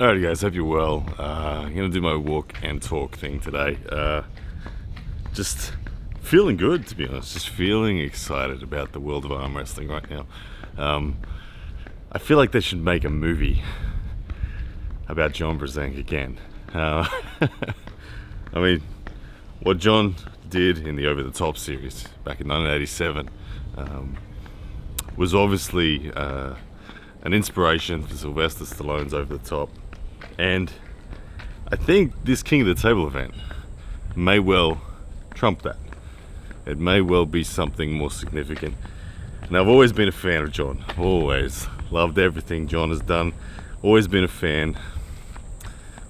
Alrighty guys, hope you're well. I'm going to do my walk and talk thing today. Just feeling good, to be honest. Just feeling excited about the world of arm wrestling right now. I feel like they should make a movie about John Brzenk again. I mean, what John did in the Over the Top series back in 1987 was obviously an inspiration for Sylvester Stallone's Over the Top. And I think this King of the Table event may well trump that. It may well be something more significant. Now, I've always been a fan of John. Always. Loved everything John has done. Always been a fan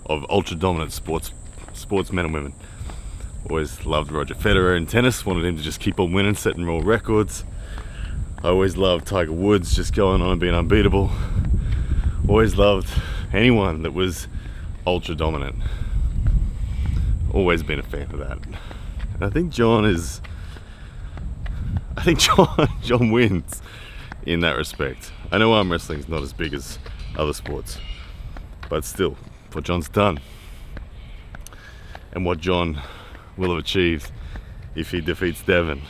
of ultra-dominant sportsmen and women. Always loved Roger Federer in tennis. Wanted him to just keep on winning, setting more records. I always loved Tiger Woods just going on and being unbeatable. Always loved anyone that was ultra dominant. Always been a fan of that. And I think John wins in that respect. I know arm wrestling is not as big as other sports, but still, what John's done and what John will have achieved if he defeats Devon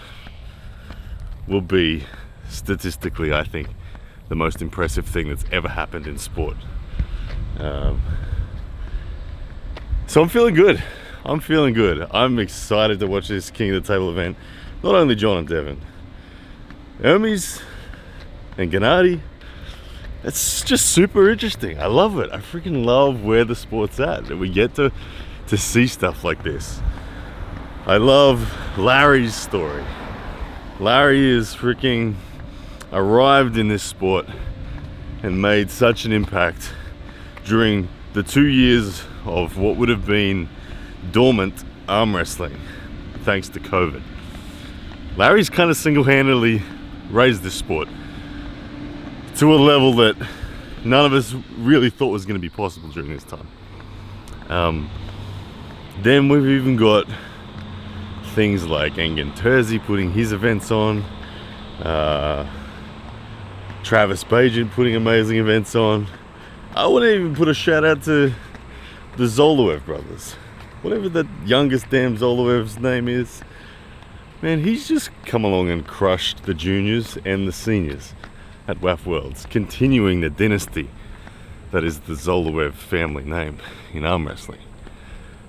will be, statistically, I think, the most impressive thing that's ever happened in sport. So I'm feeling good. I'm excited to watch this King of the Table event. Not only John and Devon, Hermes and Gennady. It's just super interesting. I love it. I freaking love where the sport's at, that we get to see stuff like this. I love Larry's story. Larry is freaking arrived in this sport and made such an impact during the 2 years of what would have been dormant arm wrestling thanks to COVID. Larry's kind of single-handedly raised this sport to a level that none of us really thought was going to be possible during this time. Then we've even got things like Engen Terzi putting his events on, Travis Bajan putting amazing events on. I want to even put a shout out to the Zoloev brothers. Whatever that youngest damn Zoloev's name is. Man, he's just come along and crushed the juniors and the seniors at WAF Worlds, continuing the dynasty that is the Zoloev family name in arm wrestling.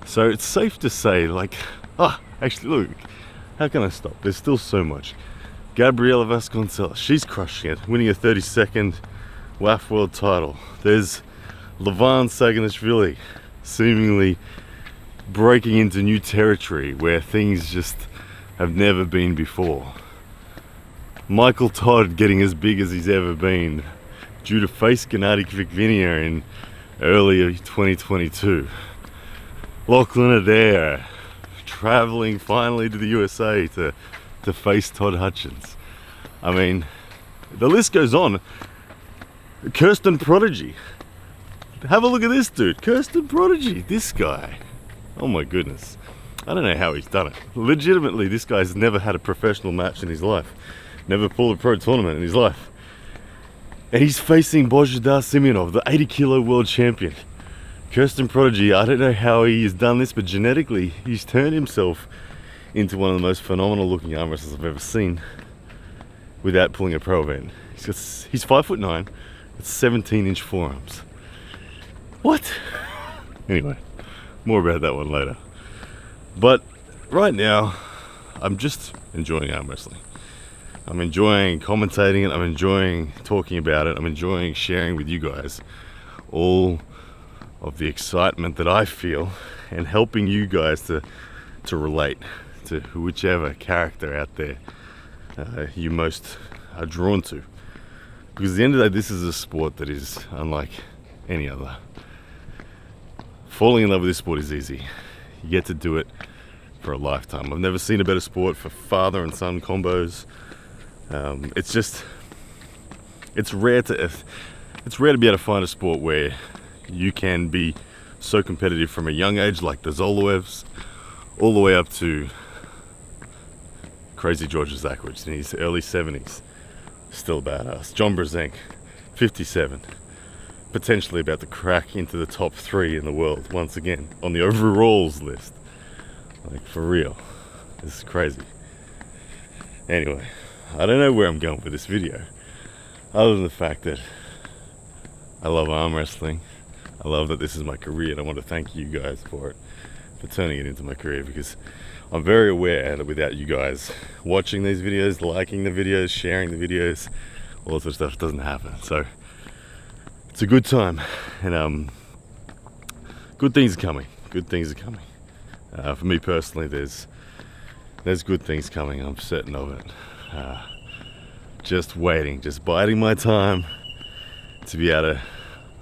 So it's safe to say, actually look, how can I stop? There's still so much. Gabriela Vasconcelos, she's crushing it, winning a 32nd WAF World title. There's Levan Saganishvili, seemingly breaking into new territory where things just have never been before. Michael Todd getting as big as he's ever been due to face Gennady Kvikvinia in early 2022. Lachlan Adair traveling finally to the USA to face Todd Hutchins. I mean, the list goes on. Kirsten Prodigy. Have a look at this dude. Kirsten Prodigy. This guy. Oh my goodness. I don't know how he's done it. Legitimately, this guy's never had a professional match in his life. Never pulled a pro tournament in his life. And he's facing Božidar Simeonov, the 80 kilo world champion. Kirsten Prodigy, I don't know how he has done this, but genetically, he's turned himself into one of the most phenomenal looking arm wrestlers I've ever seen without pulling a pro event. He's 5'9", with 17-inch forearms. What? Anyway, more about that one later. But right now, I'm just enjoying arm wrestling. I'm enjoying commentating it, I'm enjoying talking about it, I'm enjoying sharing with you guys all of the excitement that I feel and helping you guys to relate to whichever character out there you most are drawn to. Because at the end of the day, this is a sport that is unlike any other. Falling in love with this sport is easy. You get to do it for a lifetime. I've never seen a better sport for father and son combos. It's rare to be able to find a sport where you can be so competitive from a young age, like the Zoloevs, all the way up to Crazy George Zakowicz in his early 70s. Still badass. John Brzenk, 57. potentially about to crack into the top 3 in the world once again on the overalls list. Like, for real. This is crazy. Anyway, I don't know where I'm going with this video, other than the fact that I love arm wrestling. I love that this is my career, and I want to thank you guys for it, for turning it into my career, because I'm very aware that without you guys watching these videos, liking the videos, sharing the videos, all that sort of stuff doesn't happen. So it's a good time, and good things are coming. Good things are coming. For me personally, there's good things coming. I'm certain of it. Just waiting, just biding my time to be able to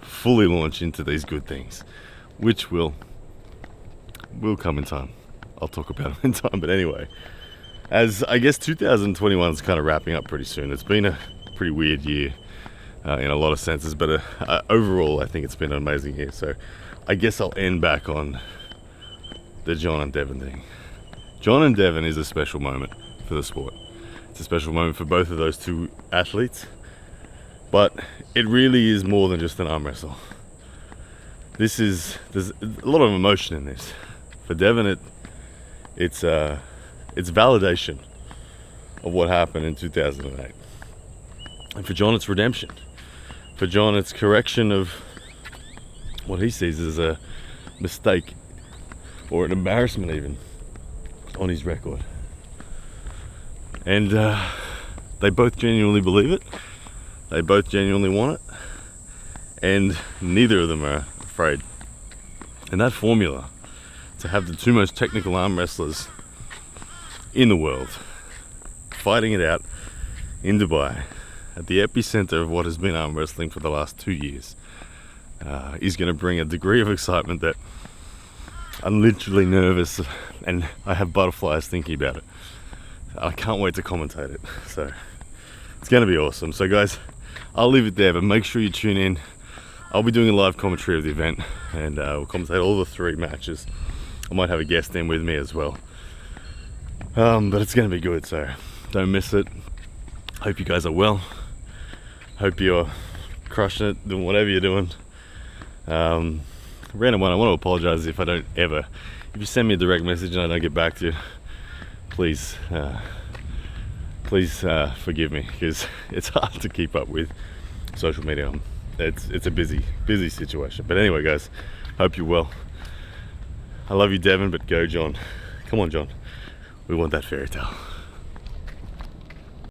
fully launch into these good things, which will come in time. I'll talk about it in time. But anyway, as I guess 2021 is kind of wrapping up pretty soon. It's been a pretty weird year in a lot of senses, but overall I think it's been an amazing year. So I guess I'll end back on the John and Devon thing. John and Devon is a special moment for the sport. It's a special moment for both of those two athletes, but it really is more than just an arm wrestle. There's a lot of emotion in this. For Devon, it's validation of what happened in 2008. And for John, it's redemption. For John, it's correction of what he sees as a mistake or an embarrassment even on his record. And they both genuinely believe it. They both genuinely want it. And neither of them are afraid. And that formula, to have the two most technical arm wrestlers in the world fighting it out in Dubai at the epicenter of what has been arm wrestling for the last 2 years, is going to bring a degree of excitement that I'm literally nervous and I have butterflies thinking about it. I can't wait to commentate it. So it's going to be awesome. So guys, I'll leave it there, but make sure you tune in. I'll be doing a live commentary of the event, and we'll commentate all the 3 matches. I might have a guest in with me as well. But it's going to be good, so don't miss it. Hope you guys are well. Hope you're crushing it, doing whatever you're doing. Random one, I want to apologize if you send me a direct message and I don't get back to you, please forgive me, because it's hard to keep up with social media. It's a busy situation. But anyway guys, hope you're well. I love you, Devon, but go John. Come on John, we want that fairy tale.